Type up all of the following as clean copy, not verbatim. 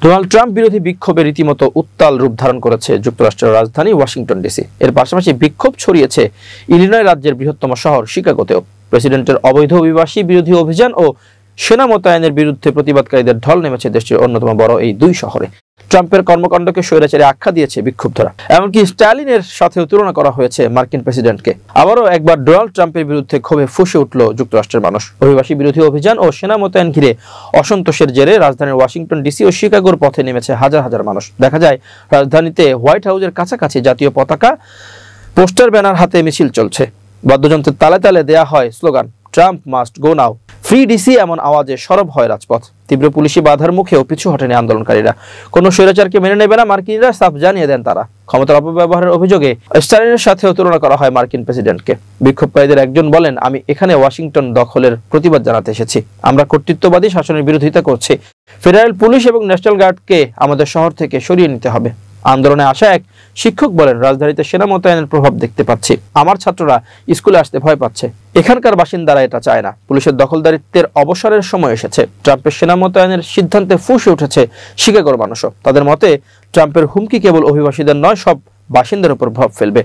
Donald Trump বিরোধী বিক্ষোভে রীতিমতো উত্তাল রূপ ধারণ করেছে যুক্তরাষ্ট্রের রাজধানী ওয়াশিংটন ডিসি। এর পাশাপাশি বিক্ষোভ ছড়িয়েছে ইলিনয় রাজ্যের বৃহত্তম শহর শিকাগোতেও। প্রেসিডেন্টের অবৈধ অভিবাসী বিরোধী অভিযান ও সেনা মোতায়েনের বিরুদ্ধে প্রতিবাদকারীদের ঢল নেমেছে দেশটির অন্যতম বড় এই দুই শহরে। ট্রাম্পের কর্মকাণ্ডকে স্বৈরাচারী আখ্যা দিয়েছে বিক্ষুব্ধরা। এমনকি স্ট্যালিনের সাথেও তুলনা করা হয়েছে মার্কিন প্রেসিডেন্টকে। আবারও একবার ডোনাল্ড ট্রাম্পের বিরুদ্ধে ক্ষোভে ফুঁসে উঠল যুক্তরাষ্ট্রের মানুষ। অভিবাসী বিরোধী অভিযান ও সেনা মোতায়েন ঘিরে অসন্তোষের জেরে রাজধানীর ওয়াশিংটন ডিসি ও শিকাগোর পথে নেমেছে হাজার হাজার মানুষ। দেখা যায় রাজধানীতে হোয়াইট হাউসের কাছাকাছি জাতীয় পতাকা, পোস্টার, ব্যানার হাতে মিছিল চলছে। বাদ্যযন্ত্রের তালে তালে দেয়া হয় স্লোগান, ট্রাম্প মাস্ট গো নাও, ফ্রি ডিসি এমন আওয়াজে সরব হয় রাজপথ। তীব্র পুলিশি বাধার মুখেও পিছু হটেনি আন্দোলনকারীরা। কোনো স্বৈরাচারকে মেনে নেবে না মার্কিনরা, সাফ জানিয়ে দেন তারা। ক্ষমতার অপব্যবহারের অভিযোগে স্ট্যালিনের সাথেও তুলনা করা হয় মার্কিন প্রেসিডেন্টকে। বিক্ষোভকারীদের একজন বলেন, আমি এখানে ওয়াশিংটন দখলের প্রতিবাদ জানাতে এসেছি। আমরা কর্তৃত্ববাদী শাসনের বিরোধিতা করছি। ফেডারেল পুলিশ এবং ন্যাশনাল গার্ডকে আমাদের শহর থেকে সরিয়ে নিতে হবে। আন্দোলনে আসা এক শিক্ষক বলেন, রাজধানীতে সেনা মোতায়েনের প্রভাব দেখতে পাচ্ছি। আমার ছাত্ররা স্কুলে আসতে ভয় পাচ্ছে। এখানকার বাসিন্দারা এটা চায় না। পুলিশের দখলদারিত্বের অবসরের সময় এসেছে। ট্রাম্পের সেনা মোতায়েনের সিদ্ধান্তে ফুঁসে উঠেছে শিকাগোর মানুষও। তাদের মতে ট্রাম্পের হুমকি কেবল অভিবাসীদের নয়, সব বাসিন্দার উপর প্রভাব ফেলবে।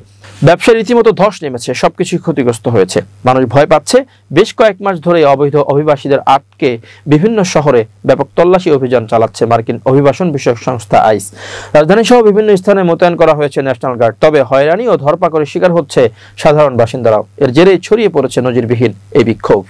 ব্যবসায় রীতিমতো ধস নেমেছে, সবকিছুই ক্ষতিগ্রস্ত হয়েছে। মানুষ ভয় পাচ্ছে। বেশ কয়েক মাস ধরে অবৈধ অভিবাসীদের আটকে বিভিন্ন শহরে ব্যাপক তল্লাশি অভিযান চালাচ্ছে মার্কিন অভিবাসন বিষয়ক সংস্থা আইস। রাজধানী সহ বিভিন্ন স্থানে মোতায়েন করা হয়েছে ন্যাশনাল গার্ড। তবে হয়রানি ও ধরপাকড়ের শিকার হচ্ছে সাধারণ বাসিন্দারাও। এর জেরেই ছড়িয়ে পড়েছে নজিরবিহীন এই বিক্ষোভ।